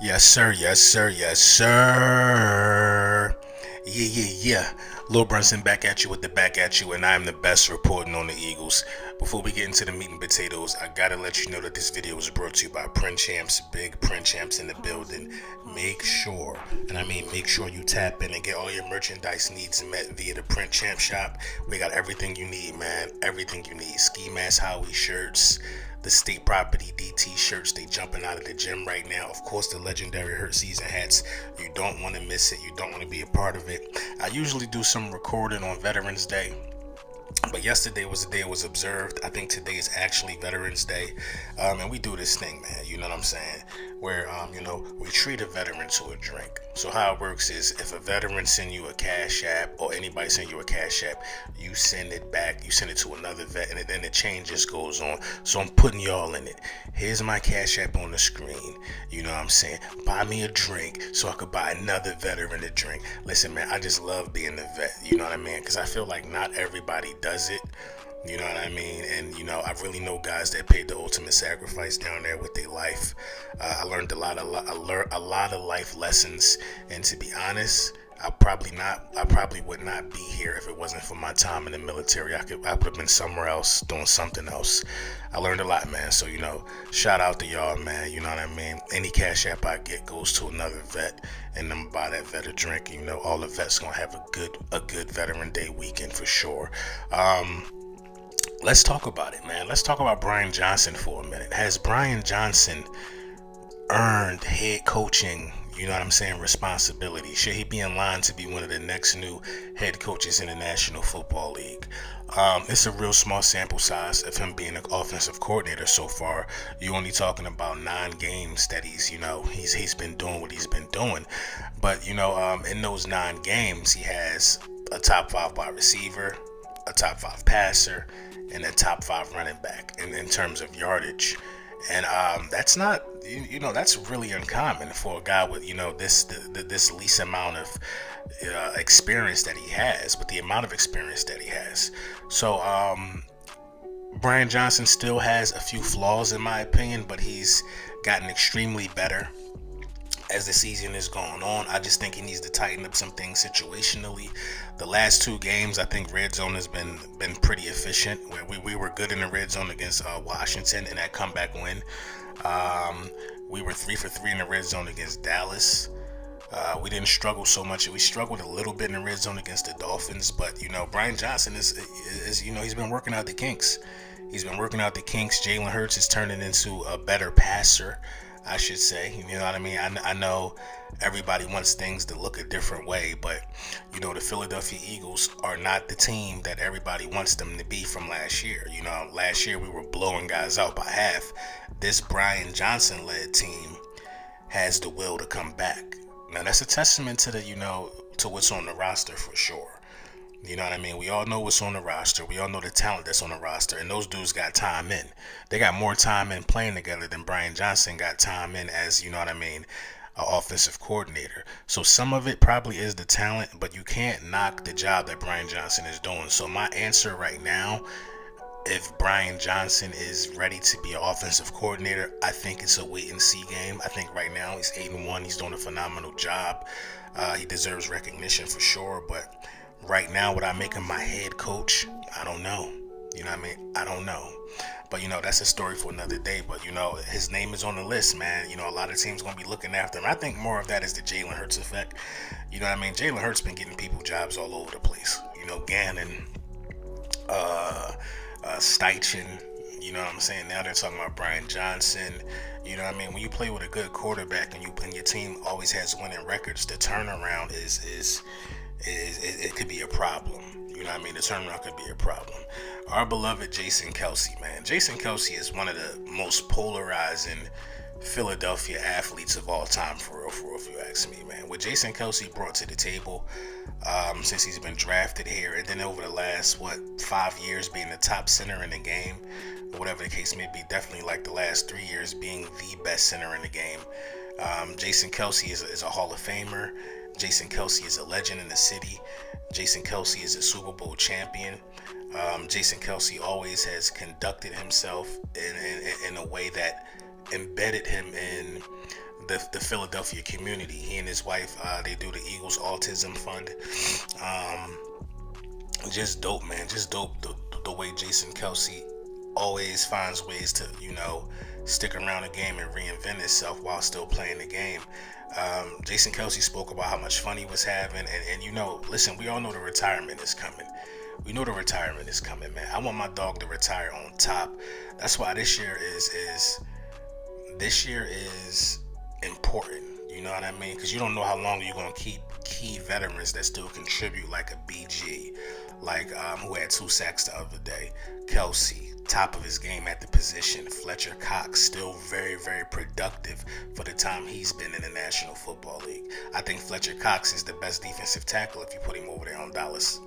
Yes, sir. Yes, sir. Yes, sir. Yeah. Lil Brunson back at you with the back at you, and I am the best reporting on the Eagles. Before we get into the meat and potatoes, I gotta let you know that this video is brought to you by Print Champs, big Print Champs in the building. Make sure, and I mean make sure you tap in and get all your merchandise needs met via the Print Champ shop. We got everything you need, man. Everything you need. Ski mask, Howie shirts, the state property DT shirts, they jumping out of the gym right now. Of course, the legendary Hurt Season hats. You don't want to miss it. You don't want to be a part of it. I usually do some recording on Veterans Day, but yesterday was the day it was observed. I think today is actually Veterans Day, and we do this thing, man. You know what I'm saying? Where we treat a veteran to a drink. So how it works is, if a veteran send you a cash app or anybody send you a cash app, you send it back. You send it to another vet, and then the chain just goes on. So I'm putting y'all in it. Here's my cash app on the screen. You know what I'm saying? Buy me a drink so I could buy another veteran a drink. Listen, man, I just love being a vet. You know what I mean? Because I feel like not everybody does it. You know what I mean? And I really know guys that paid the ultimate sacrifice down there with their life. I learned I learned a lot of life lessons, and to be honest, I probably would not be here if it wasn't for my time in the military. I would have been somewhere else doing something else. I learned a lot, man. So shout out to y'all, man. You know what I mean? Any cash app I get goes to another vet, and I'm buy that vet a drink. All the vets gonna have a good Veteran Day weekend for sure. Let's talk about it, man. Let's talk about Brian Johnson for a minute. Has Brian Johnson earned head coaching, responsibility? Should he be in line to be one of the next new head coaches in the National Football League? It's a real small sample size of him being an offensive coordinator so far. You're only talking about 9 games that he's been doing what he's been doing. But in those 9 games, he has a top 5 wide receiver, a top 5 passer, and a top 5 running back in terms of yardage. And that's not, that's really uncommon for a guy with, this least amount of experience that he has, but the amount of experience that he has. So Brian Johnson still has a few flaws in my opinion, but he's gotten extremely better as the season is going on. I just think he needs to tighten up some things situationally. The last 2 games, I think red zone has been pretty efficient. Where we were good in the red zone against Washington in that comeback win. We were 3 for 3 in the red zone against Dallas. We didn't struggle so much. We struggled a little bit in the red zone against the Dolphins, but Brian Johnson is he's been working out the kinks. He's been working out the kinks. Jalen Hurts is turning into a better passer, I should say. You know what I mean? I know everybody wants things to look a different way, but the Philadelphia Eagles are not the team that everybody wants them to be from last year. Last year we were blowing guys out by half. This Brian Johnson led team has the will to come back. Now that's a testament to to what's on the roster for sure. You know what I mean? We all know what's on the roster. We all know the talent that's on the roster. And those dudes got time in. They got more time in playing together than Brian Johnson got time in as, an offensive coordinator. So some of it probably is the talent, but you can't knock the job that Brian Johnson is doing. So my answer right now, if Brian Johnson is ready to be an offensive coordinator, I think it's a wait and see game. I think right now he's 8-1. He's doing a phenomenal job. He deserves recognition for sure, but right now, would I make him my head coach? I don't know. You know what I mean? I don't know. But, that's a story for another day. But, his name is on the list, man. A lot of teams going to be looking after him. I think more of that is the Jalen Hurts effect. You know what I mean? Jalen Hurts been getting people jobs all over the place. Gannon, Steichen. You know what I'm saying? Now they're talking about Brian Johnson. You know what I mean? When you play with a good quarterback and your team always has winning records, the turnaround is it could be a problem. You know what I mean? The turnaround could be a problem. Our beloved Jason Kelce, man. Jason Kelce is one of the most polarizing Philadelphia athletes of all time, for real, if you ask me, man. What Jason Kelce brought to the table since he's been drafted here, and then over the last, 5 years being the top center in the game, or whatever the case may be, definitely like the last 3 years being the best center in the game. Jason Kelce is a Hall of Famer. Jason Kelce is a legend in the city. Jason Kelce is a Super Bowl champion. Jason Kelce always has conducted himself in a way that embedded him in the Philadelphia community. He and his wife, they do the Eagles Autism Fund. Just dope, man. Just dope. The way Jason Kelce always finds ways to, stick around the game and reinvent itself while still playing the game. Jason Kelce spoke about how much fun he was having, and listen, we all know the retirement is coming. We know the retirement is coming, man. I want my dog to retire on top. That's why this year is important. You know what I mean? Because you don't know how long you're gonna keep key veterans that still contribute, like a BG, like who had 2 sacks the other day. Kelce, top of his game at the position. Fletcher Cox, still very, very productive for the time he's been in the National Football League. I think Fletcher Cox is the best defensive tackle if you put him over there on Dallas.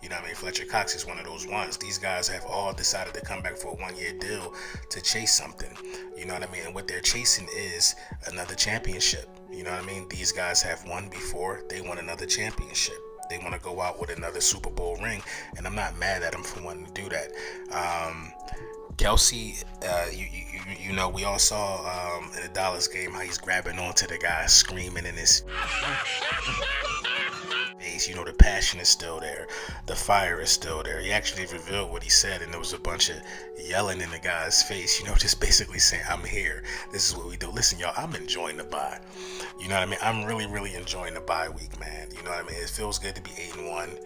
You know what I mean? Fletcher Cox is one of those ones. These guys have all decided to come back for a 1-year deal to chase something. You know what I mean? And what they're chasing is another championship. You know what I mean? These guys have won before. They want another championship. They want to go out with another Super Bowl ring. And I'm not mad at them for wanting to do that. Kelce, we all saw in the Dallas game how he's grabbing onto the guy, screaming in his face. The passion is still there. The fire is still there. He actually revealed what he said, and there was a bunch of yelling in the guy's face, just basically saying, I'm here. This is what we do. Listen, y'all, I'm enjoying the bye. You know what I mean? I'm really, really enjoying the bye week, man. You know what I mean? It feels good to be 8-1.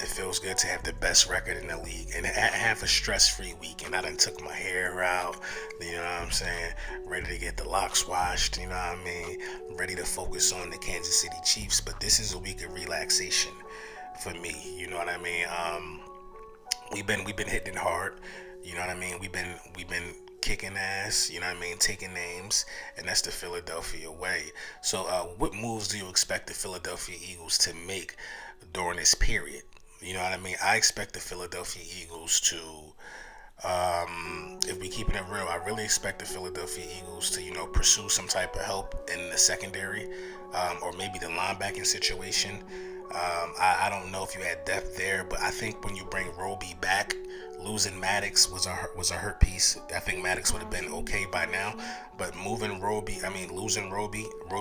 It feels good to have the best record in the league and have a stress-free weekend. I done took my hair out, you know what I'm saying? Ready to get the locks washed, you know what I mean? Ready to focus on the Kansas City Chiefs, but this is a week of relaxation for me, you know what I mean? We've been hitting hard, you know what I mean? We've been kicking ass, you know what I mean, taking names, and that's the Philadelphia way. So what moves do you expect the Philadelphia Eagles to make during this period? You know what I mean? I expect the Philadelphia Eagles to, if we keeping it real, I really expect the Philadelphia Eagles to, pursue some type of help in the secondary, or maybe the linebacking situation. I don't know if you had depth there, but I think when you bring Roby back, losing Maddox was a hurt piece. I think Maddox would have been okay by now, but losing Roby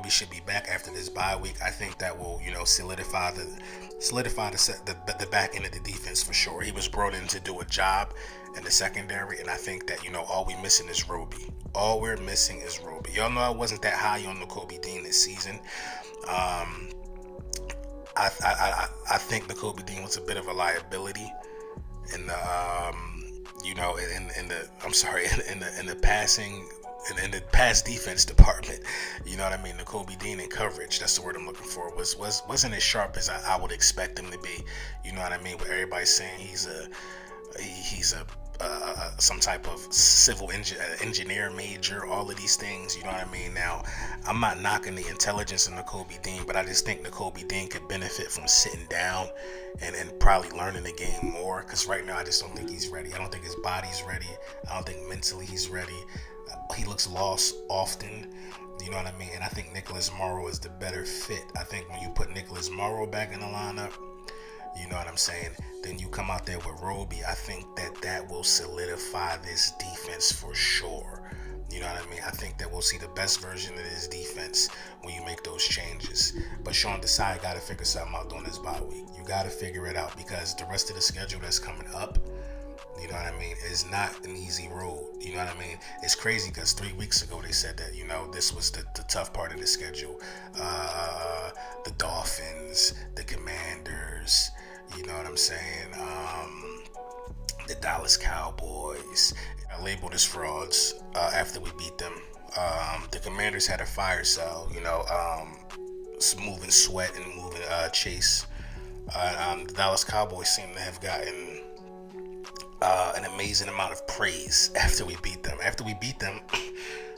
should be back after this bye week. I think that will, solidify the back end of the defense for sure. He was brought in to do a job in the secondary, and I think that, all we missing is Roby. All we're missing is Roby. Y'all know I wasn't that high on Nakobe Dean this season. I think Nakobe Dean was a bit of a liability in the in the passing in the pass defense department. You know what I mean? Nakobe Dean in coverage, that's the word I'm looking for, wasn't as sharp as I would expect him to be. You know what I mean? Where everybody's saying he's a some type of civil engineer major, all of these things, you know what I mean? Now, I'm not knocking the intelligence of Nakobe Dean, but I just think Nakobe Dean could benefit from sitting down and probably learning the game more, because right now I just don't think he's ready. I don't think his body's ready. I don't think mentally he's ready. He looks lost often, you know what I mean? And I think Nicholas Morrow is the better fit. I think when you put Nicholas Morrow back in the lineup, you know what I'm saying, then you come out there with Roby, I think that will solidify this defense for sure. You know what I mean? I think that we'll see the best version of this defense when you make those changes. But Sean Desai got to figure something out during this bye week. You got to figure it out, because the rest of the schedule that's coming up, you know what I mean, is not an easy road. You know what I mean? It's crazy because 3 weeks ago they said that, this was the tough part of the schedule. The Dolphins, the Commanders, you know what I'm saying? The Dallas Cowboys. I labeled as frauds after we beat them. The Commanders had a fire sale, moving Sweat and moving Chase. The Dallas Cowboys seem to have gotten an amazing amount of praise after we beat them. After we beat them,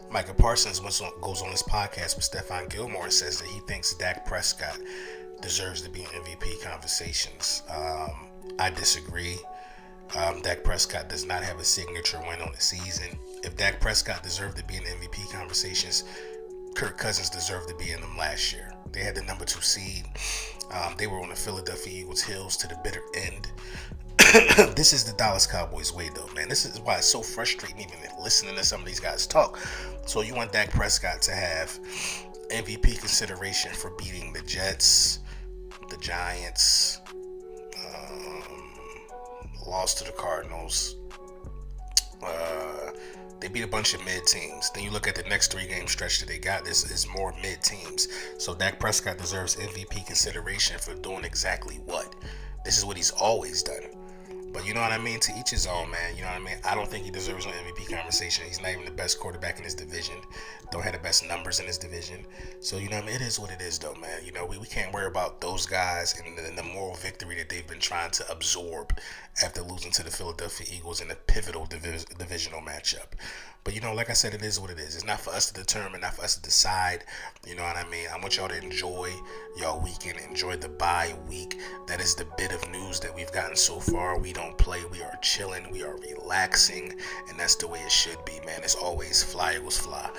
Micah Parsons goes on his podcast with Stephon Gilmore and says that he thinks Dak Prescott deserves to be in MVP conversations. I disagree. Dak Prescott does not have a signature win on the season. If Dak Prescott deserved to be in MVP conversations, Kirk Cousins deserved to be in them last year. They had the number 2 seed. They were on the Philadelphia Eagles' heels to the bitter end. This is the Dallas Cowboys way, though, man. This is why it's so frustrating even listening to some of these guys talk. So you want Dak Prescott to have MVP consideration for beating the Jets, the Giants, lost to the Cardinals. They beat a bunch of mid teams. Then you look at the next 3-game stretch that they got. This is more mid teams. So Dak Prescott deserves MVP consideration for doing exactly what. This is what he's always done. But you know what I mean? To each his own, man. You know what I mean? I don't think he deserves an MVP conversation. He's not even the best quarterback in his division. Don't have the best numbers in his division. So, you know what I mean? It is what it is, though, man. You know, we can't worry about those guys and the moral victory that they've been trying to absorb after losing to the Philadelphia Eagles in a pivotal divisional matchup. But, you know, like I said, it is what it is. It's not for us to determine, not for us to decide. You know what I mean? I want y'all to enjoy y'all weekend, enjoy the bye week. That is the bit of news that we've gotten so far. We don't play. We are chilling. We are relaxing. And that's the way it should be, man. It's always fly, Eagles fly.